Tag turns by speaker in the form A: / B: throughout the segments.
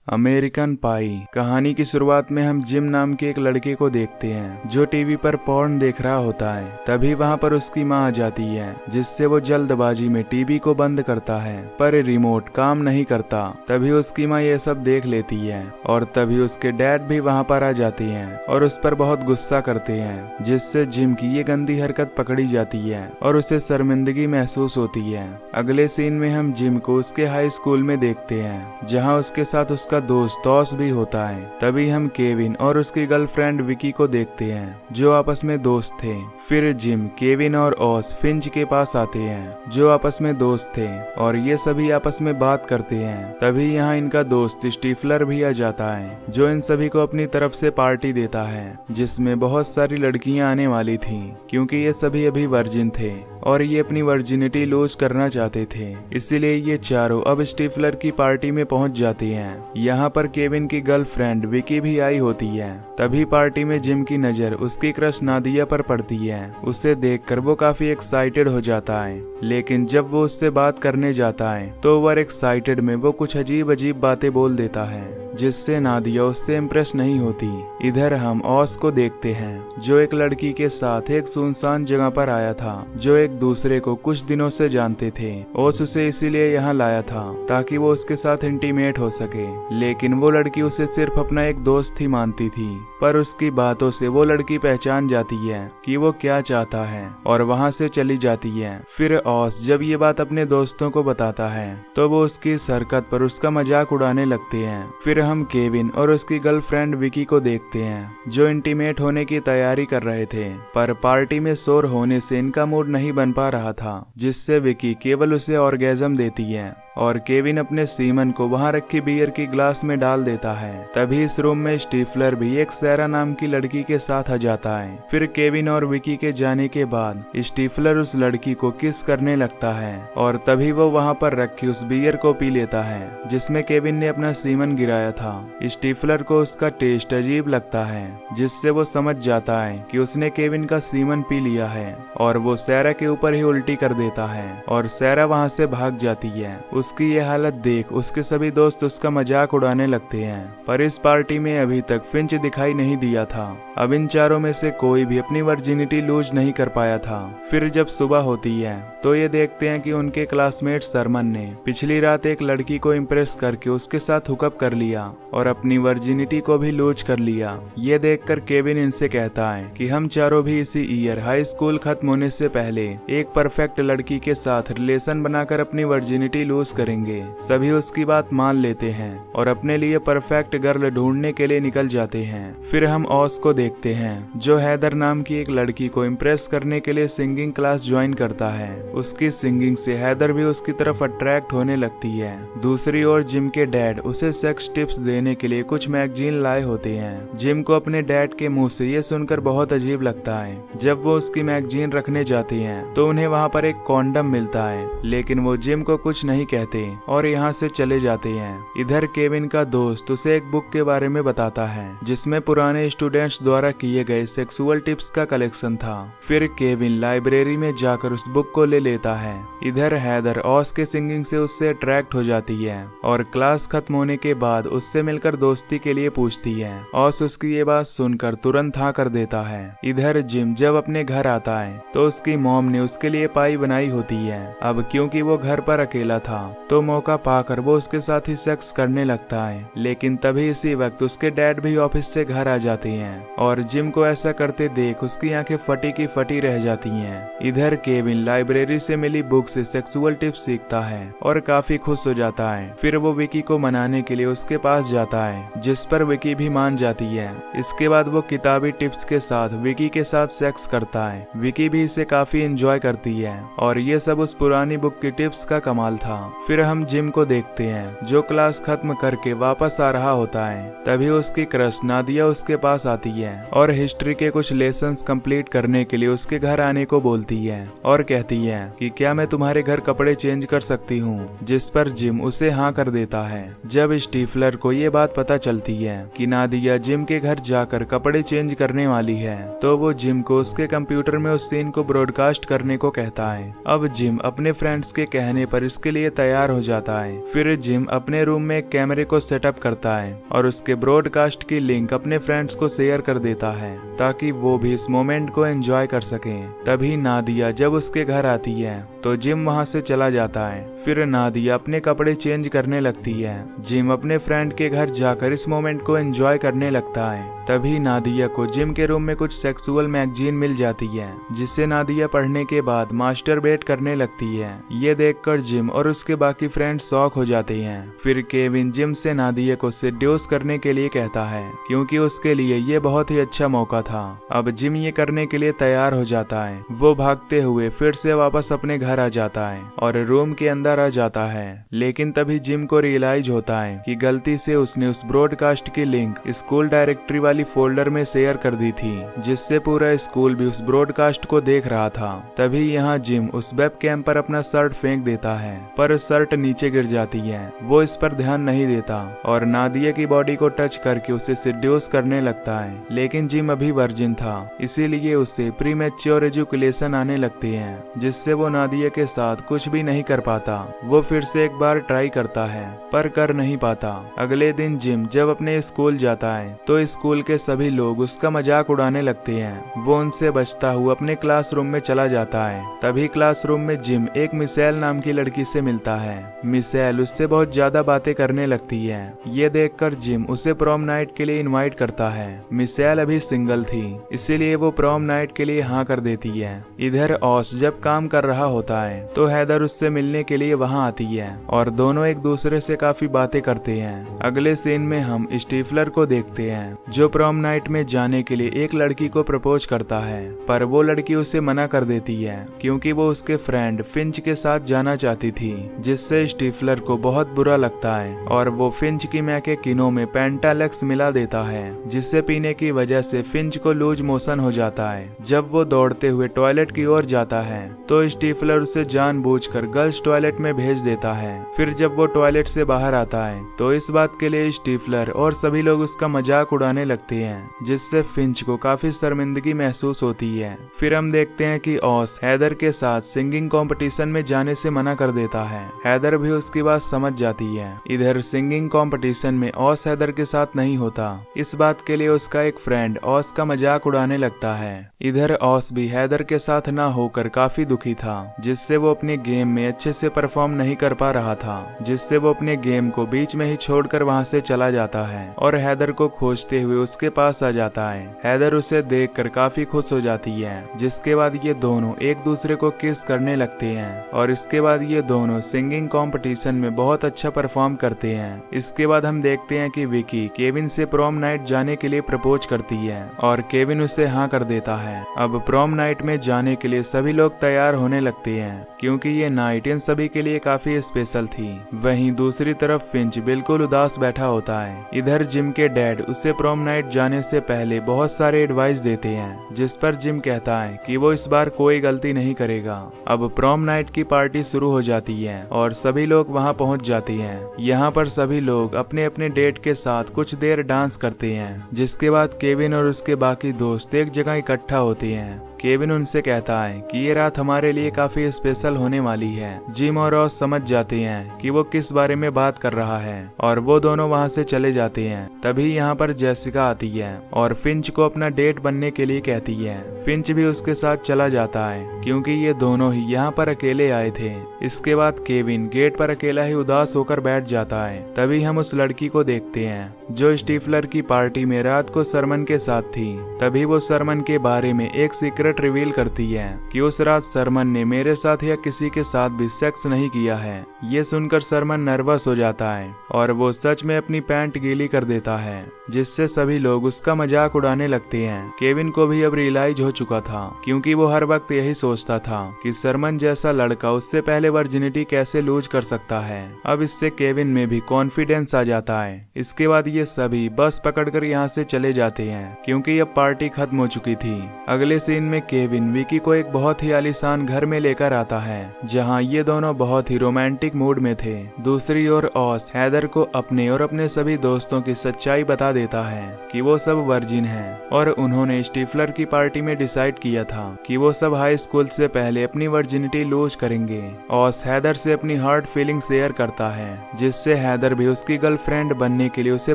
A: American पाई कहानी की शुरुआत में हम जिम नाम के एक लड़के को देखते हैं जो टीवी पर पॉर्न देख रहा होता है। तभी वहां पर उसकी मां आ जाती है, जिससे वो जल्दबाजी में टीवी को बंद करता है, पर रिमोट काम नहीं करता। तभी उसकी मां ये सब देख लेती है और तभी उसके डैड भी वहां पर आ जाते हैं और उस पर बहुत गुस्सा करते हैं, जिससे जिम की ये गंदी हरकत पकड़ी जाती है और उसे शर्मिंदगी महसूस होती है। अगले सीन में हम जिम को उसके हाई स्कूल में देखते हैं, जहाँ उसके साथ उसका दोस्त ऑस भी होता है। तभी हम केविन और उसकी गर्लफ्रेंड विकी को देखते हैं, जो आपस में दोस्त थे। फिर जिम, केविन और ऑस फिंच के पास आते हैं, जो आपस में दोस्त थे, और ये सभी आपस में बात करते हैं। तभी यहाँ इनका दोस्त स्टीफलर भी आ जाता है, जो इन सभी को अपनी तरफ से पार्टी देता है, जिसमें बहुत सारी लड़कियां आने वाली थीं, क्योंकि ये सभी अभी वर्जिन थे और ये अपनी वर्जिनिटी लूज करना चाहते थे। इसीलिए ये चारों अब स्टीफलर की पार्टी में पहुंच जाती हैं। यहाँ पर केविन की गर्लफ्रेंड विकी भी आई होती है। तभी पार्टी में जिम की नजर उसकी क्रश नादिया पर पड़ती है। उसे देखकर वो काफी एक्साइटेड हो जाता है, लेकिन जब वो उससे बात करने जाता है तो ओवर एक्साइटेड में वो कुछ अजीब अजीब बातें बोल देता है, जिससे नादिया उससे इम्प्रेस नहीं होती। इधर हम ऑस को देखते हैं, जो एक लड़की के साथ एक सुनसान जगह पर आया था, जो एक दूसरे को कुछ दिनों से जानते थे। ओस उसे इसीलिए यहाँ लाया था ताकि वो उसके साथ इंटीमेट हो सके, लेकिन वो लड़की उसे सिर्फ अपना एक दोस्त ही मानती थी। पर उसकी बातों से वो लड़की पहचान जाती है कि वो क्या चाहता है और वहाँ से चली जाती है। फिर ऑस जब ये बात अपने दोस्तों को बताता है तो वो उसकी इस हरकत पर उसका मजाक उड़ाने लगते हैं। फिर हम केविन और उसकी गर्लफ्रेंड विकी को देखते हैं, जो इंटीमेट होने की तैयारी कर रहे थे, पर पार्टी में शोर होने से इनका मूड नहीं बन पा रहा था, जिससे विकी केवल उसे ऑर्गेजम देती है और केविन अपने सीमन को वहां रखी बियर की ग्लास में डाल देता है। तभी इस रूम में स्टीफलर भी एक सैरा नाम की लड़की के साथ आ जाता है। फिर केविन और विकी के जाने के बाद स्टीफलर उस लड़की को किस करने लगता है और तभी वो वहां पर रखी उस बियर को पी लेता है, जिसमें केविन ने अपना सीमन गिराया था। स्टीफलर को उसका टेस्ट अजीब लगता है, जिससे वो समझ जाता है कि उसने केविन का सीमन पी लिया है और वो सैरा के ऊपर ही उल्टी कर देता है और सैरा वहां से भाग जाती है। उसकी ये हालत देख उसके सभी दोस्त उसका मजाक उड़ाने लगते हैं, पर इस पार्टी में अभी तक फिंच दिखाई नहीं दिया था। अब इन चारों में से कोई भी अपनी वर्जिनिटी लूज नहीं कर पाया था। फिर जब सुबह होती है तो ये देखते हैं कि उनके क्लासमेट सरमन ने पिछली रात एक लड़की को इम्प्रेस करके उसके साथ हुकअप कर लिया और अपनी वर्जिनिटी को भी लूज कर लिया। ये देखकर केविन इनसे कहता है कि हम चारों भी इसी ईयर हाई स्कूल खत्म होने से पहले एक परफेक्ट लड़की के साथ रिलेशन बनाकर अपनी वर्जिनिटी लूज करेंगे। सभी उसकी बात मान लेते हैं और अपने लिए परफेक्ट गर्ल ढूंढने के लिए निकल जाते हैं। फिर हम ऑस को देखते हैं, जो हैदर नाम की एक लड़की को इम्प्रेस करने के लिए सिंगिंग क्लास ज्वाइन करता है। उसकी सिंगिंग से हैदर भी उसकी तरफ अट्रैक्ट होने लगती है। दूसरी ओर जिम के डैड उसे सेक्स टिप्स देने के लिए कुछ मैगजीन लाए होते हैं। जिम को अपने डैड के मुंह से ये सुनकर बहुत अजीब लगता है। जब वो उसकी मैगजीन रखने जाती हैं, तो उन्हें वहाँ पर एक कॉन्डम मिलता है, लेकिन वो जिम को कुछ नहीं कहते और यहाँ से चले जाते हैं। इधर केविन का दोस्त उसे एक बुक के बारे में बताता है, जिसमें पुराने स्टूडेंट्स द्वारा किए गए सेक्सुअल टिप्स का कलेक्शन था। फिर केविन लाइब्रेरी में जाकर उस बुक को ले लेता है। इधर हैदर ऑस के सिंगिंग से उससे अट्रैक्ट हो जाती है और क्लास खत्म होने के बाद उससे मिलकर दोस्ती के लिए पूछती है। ऑस उसकी ये बात सुनकर तुरंत हाँ कर देता है। इधर जिम जब अपने घर आता है तो उसकी मॉम ने उसके लिए पाई बनाई होती है। अब क्योंकि वो घर पर अकेला था तो मौका पाकर वो उसके साथ ही सेक्स करने लगता है, लेकिन तभी इसी वक्त उसके डैड भी ऑफिस से घर आ जाते हैं और जिम को ऐसा करते देख उसकी आंखें फटी की फटी रह जाती हैं। इधर केविन लाइब्रेरी से मिली बुक से सेक्सुअल टिप्स सीखता है और काफी खुश हो जाता है। फिर वो विकी को मनाने के लिए उसके पास जाता है, जिस पर विकी भी मान जाती है। इसके बाद वो किताबी टिप्स के साथ विकी के साथ सेक्स करता है। विकी भी इसे काफी एंजॉय करती है और ये सब उस पुरानी बुक की टिप्स का कमाल था। फिर हम जिम को देखते हैं, जो क्लास खत्म करके वापस आ रहा होता है। तभी उसकी क्रश नादिया उसके पास आती है और हिस्ट्री के कुछ लेसन्स कंप्लीट करने के लिए उसके घर आने को बोलती है और कहती है कि क्या मैं तुम्हारे घर कपड़े चेंज कर सकती हूँ, जिस पर जिम उसे हाँ कर देता है। जब स्टीफलर को ये बात पता चलती है कि नादिया जिम के घर जाकर कपड़े चेंज करने वाली है, तो वो जिम को उसके कंप्यूटर में उस सीन को ब्रॉडकास्ट करने को कहता है। अब जिम अपने फ्रेंड्स के कहने पर इसके लिए तैयार हो जाता है। फिर जिम अपने रूम में एक कैमरे को सेटअप करता है और उसके ब्रॉडकास्ट की लिंक अपने फ्रेंड्स को शेयर कर देता है ताकि वो भी इस मोमेंट को एंजॉय कर सकें। तभी नादिया जब उसके घर आती है तो जिम वहां से चला जाता है। फिर नादिया अपने कपड़े चेंज करने लगती है। जिम अपने फ्रेंड के घर जाकर इस मोमेंट को एंजॉय करने लगता है। तभी नादिया को जिम के रूम में कुछ सेक्सुअल मैगजीन मिल जाती है, जिससे नादिया पढ़ने के बाद मास्टरबेट करने लगती है। ये देखकर जिम और उसके बाकी फ्रेंड्स शॉक हो जाते हैं। फिर केविन जिम से नादिया को सेड्यूस करने के लिए कहता है, क्योंकि उसके लिए ये बहुत ही अच्छा मौका था। अब जिम ये करने के लिए तैयार हो जाता है। वो भागते हुए फिर से वापस अपने घर आ जाता है और रूम के अंदर आ जाता है। लेकिन तभी जिम को रियलाइज होता है कि गलती से उसने उस ब्रॉडकास्ट की लिंक स्कूल डायरेक्टरी वाली फोल्डर में शेयर कर दी थी, जिससे पूरा स्कूल भी उस ब्रॉडकास्ट को देख रहा था। तभी यहाँ जिम उस वेब कैम पर अपना शर्ट फेंक देता है, पर शर्ट नीचे गिर जाती है। वो इस पर ध्यान नहीं देता और नादिया की बॉडी को टच करके उसे सेड्यूस करने लगता है। लेकिन जिम अभी वर्जिन था, इसीलिए उसे प्रीमैच्योर एजुकेशन आने लगती है, जिससे वो नादिया के साथ कुछ भी नहीं कर पाता। वो फिर से एक बार ट्राई करता है पर कर नहीं पाता। अगले दिन जिम जब अपने स्कूल जाता है तो स्कूल के सभी लोग उसका मजाक उड़ाने लगते हैं। वो उनसे बचता हुआ अपने क्लासरूम में चला जाता है। तभी क्लासरूम में जिम एक मिशेल नाम की लड़की से मिलता है। मिशेल उससे बहुत ज्यादा बातें करने लगती है। ये देखकर जिम उसे प्रॉम नाइट के लिए इनवाइट करता है। मिशेल अभी सिंगल थी, इसीलिए वो प्रॉम नाइट के लिए हाँ कर देती है। इधर ऑस जब काम कर रहा होता है तो हैदर उससे मिलने के लिए वहाँ आती है और दोनों एक दूसरे से काफी बातें करते हैं। अगले सीन में हम स्टीफलर को देखते हैं, जो प्रॉम नाइट में जाने के लिए एक लड़की को प्रपोज करता है, पर वो लड़की उसे मना कर देती है क्योंकि वो उसके फ्रेंड फिंच के साथ जाना चाहती थी, जिससे स्टीफलर को बहुत बुरा लगता है और वो फिंच की मैके किनो में पेंटालेक्स मिला देता है, जिससे पीने की वजह से फिंच को लूज मोशन हो जाता है। जब वो दौड़ते हुए टॉयलेट की ओर जाता है तो स्टीफलर उसे जानबूझकर गर्ल्स टॉयलेट में भेज देता है। फिर जब वो टॉयलेट से बाहर आता है तो इस बात के लिए स्टीफलर और सभी लोग उसका मजाक उड़ाने लगते हैं, जिससे फिंच को काफी शर्मिंदगी महसूस होती है। फिर हम देखते हैं कि ऑस हैदर के साथ सिंगिंग कंपटीशन में जाने से मना कर देता है। हैदर भी उसकी बात समझ जाती है। इधर सिंगिंग कंपटीशन में ऑस हैदर के साथ नहीं होता। इस बात के लिए उसका एक फ्रेंड ऑस का मजाक उड़ाने लगता है। इधर ऑस भी हैदर के साथ ना होकर काफी दुखी था, जिससे वो अपने गेम में अच्छे से परफॉर्म नहीं कर पा रहा था, जिससे वो अपने गेम को बीच में ही छोड़कर वहां से चला जाता है और हैदर को खोजते हुए उसके पास आ जाता है। हैदर उसे देखकर काफी खुश हो जाती है, जिसके बाद ये दोनों एक दूसरे को किस करने लगते हैं और इसके बाद ये दोनों सिंगिंग कंपटीशन में बहुत अच्छा परफॉर्म करते हैं। इसके बाद हम देखते हैं कि विकी केविन से प्रॉम नाइट जाने के लिए प्रपोज करती है और केविन उसे हाँ कर देता है। अब प्रॉम नाइट में जाने के लिए सभी लोग तैयार होने लगते हैं, क्योंकि ये नाइट इन सभी के लिए काफी स्पेशल थी। वहीं दूसरी तरफ फिंच बिल्कुल उदास बैठा होता है। इधर जिम के डैड उसे प्रॉम नाइट जाने से पहले बहुत सारे एडवाइस देते हैं, जिस पर जिम कहता है कि वो इस बार कोई गलती नहीं करेगा। अब प्रॉम नाइट की पार्टी शुरू हो जाती है और सभी लोग वहां पहुंच जाते हैं। यहाँ पर सभी लोग अपने अपने डेट के साथ कुछ देर डांस करते हैं, जिसके बाद केविन और उसके बाकी दोस्त एक जगह इकट्ठा होते हैं। केविन उनसे कहता है कि ये रात हमारे लिए काफी स्पेशल होने वाली है। जिम और रॉस समझ जाते हैं कि वो किस बारे में बात कर रहा है और वो दोनों वहां से चले जाते हैं। तभी यहाँ पर जेसिका आती है और फिंच को अपना डेट बनने के लिए कहती है। फिंच भी उसके साथ चला जाता है, क्योंकि ये दोनों ही यहाँ पर अकेले आए थे। इसके बाद केविन गेट पर अकेला ही उदास होकर बैठ जाता है। तभी हम उस लड़की को देखते हैं जो स्टीफलर की पार्टी में रात को सरमन के साथ थी। तभी वो सरमन के बारे में एक सीक्रेट रिवील करती है कि उस रात सरमन ने मेरे साथ या किसी के साथ भी सेक्स नहीं किया है। ये सुनकर सरमन नर्वस हो जाता है और वो सच में अपनी पैंट गीली कर देता है, जिससे सभी लोग उसका मजाक उड़ाने लगते हैं। केविन को भी अब रियलाइज हो चुका था, क्योंकि वो हर वक्त यही सोचता था कि सरमन जैसा लड़का उससे पहले वर्जिनिटी कैसे लूज कर सकता है। अब इससे केविन में भी कॉन्फिडेंस आ जाता है। इसके बाद ये सभी बस पकड़कर यहाँ से चले जाते हैं, क्योंकि अब पार्टी खत्म हो चुकी थी। अगले सीन में केविन विकी को एक बहुत ही आलीशान घर में लेकर आता है, जहां ये दोनों बहुत ही रोमांटिक मूड में थे। दूसरी ओर ऑस हैदर को अपने और अपने सभी दोस्तों की सच्चाई बता देता है कि वो सब वर्जिन हैं और उन्होंने स्टीफलर की पार्टी में डिसाइड किया था कि वो सब हाई स्कूल से पहले अपनी वर्जिनिटी लूज करेंगे। ऑस हैदर से अपनी हार्ट फीलिंग शेयर करता है, जिससे हैदर भी उसकी गर्लफ्रेंड बनने के लिए उसे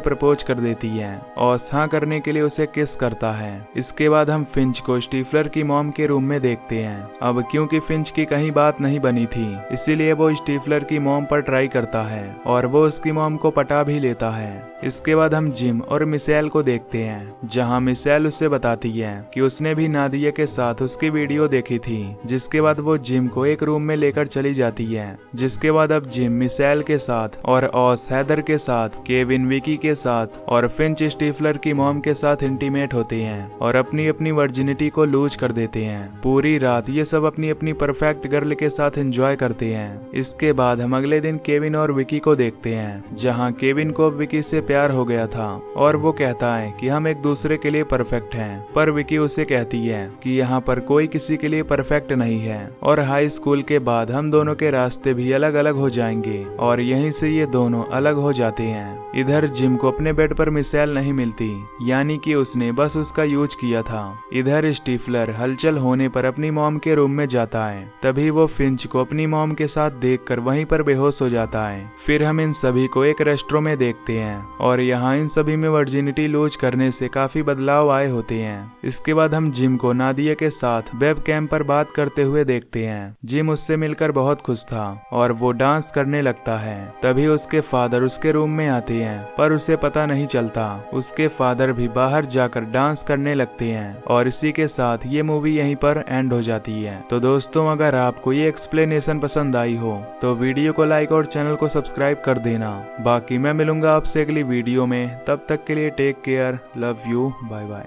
A: प्रपोज कर देती है। ऑस हाँ करने के लिए उसे किस करता है। इसके बाद हम फिंच को स्टीफलर की मॉम के रूम में देखते हैं। अब क्योंकि फिंच की कहीं बात नहीं बनी थी, इसीलिए वो स्टीफलर की मॉम पर ट्राई करता है और वो उसकी मॉम को पटा भी लेता है। इसके बाद हम जिम और मिशेल को देखते हैं, जहां मिशेल उसे बताती है कि उसने भी नादिया के साथ उसकी वीडियो देखी थी। जिसके बाद वो जिम को एक रूम में लेकर चली जाती है। जिसके बाद अब जिम मिशेल के साथ और ऑस हैदर के साथ, केविन विकी के साथ और फिंच स्टीफलर की मॉम के साथ इंटीमेट होते हैं और अपनी अपनी वर्जिनिटी को लूज कर देते हैं। पूरी रात ये सब अपनी अपनी परफेक्ट गर्ल के साथ एंजॉय करते हैं। इसके बाद हम अगले दिन केविन और विकी को देखते हैं, जहां केविन को विकी से प्यार हो गया था और वो कहता है कि हम एक दूसरे के लिए परफेक्ट हैं, पर विकी उसे कहती है कि यहाँ पर कोई किसी के लिए परफेक्ट नहीं है और हाई स्कूल के बाद हम दोनों के रास्ते भी अलग अलग हो जाएंगे और यहीं से ये दोनों अलग हो जाते हैं। इधर जिम को अपने बेड पर मिशेल नहीं मिलती, यानी कि उसने बस उसका यूज किया था। इधर स्टीफलर हलचल होने पर अपनी मॉम के रूम में जाता है। तभी वो फिंच को अपनी मॉम के साथ देखकर वहीं पर बेहोश हो जाता है। फिर हम इन सभी को एक रेस्टोरेंट में देखते हैं और यहाँ इन सभी में वर्जिनिटी लूज करने से काफी बदलाव आए होते हैं। इसके बाद हम जिम को नादिया के साथ वेब कैम पर बात करते हुए देखते हैं। जिम उससे मिलकर बहुत खुश था और वो डांस करने लगता है। तभी उसके फादर उसके रूम में आते हैं, पर उसे पता नहीं चलता। उसके फादर भी बाहर जाकर डांस करने लगते हैं और इसी के साथ ये मूवी यहीं पर एंड हो जाती है। तो दोस्तों, अगर आपको ये एक्सप्लेनेशन पसंद आई हो तो वीडियो को लाइक और चैनल को सब्सक्राइब कर देना। बाकी मैं मिलूंगा आपसे अगली वीडियो में, तब तक के लिए take care, love you, bye bye.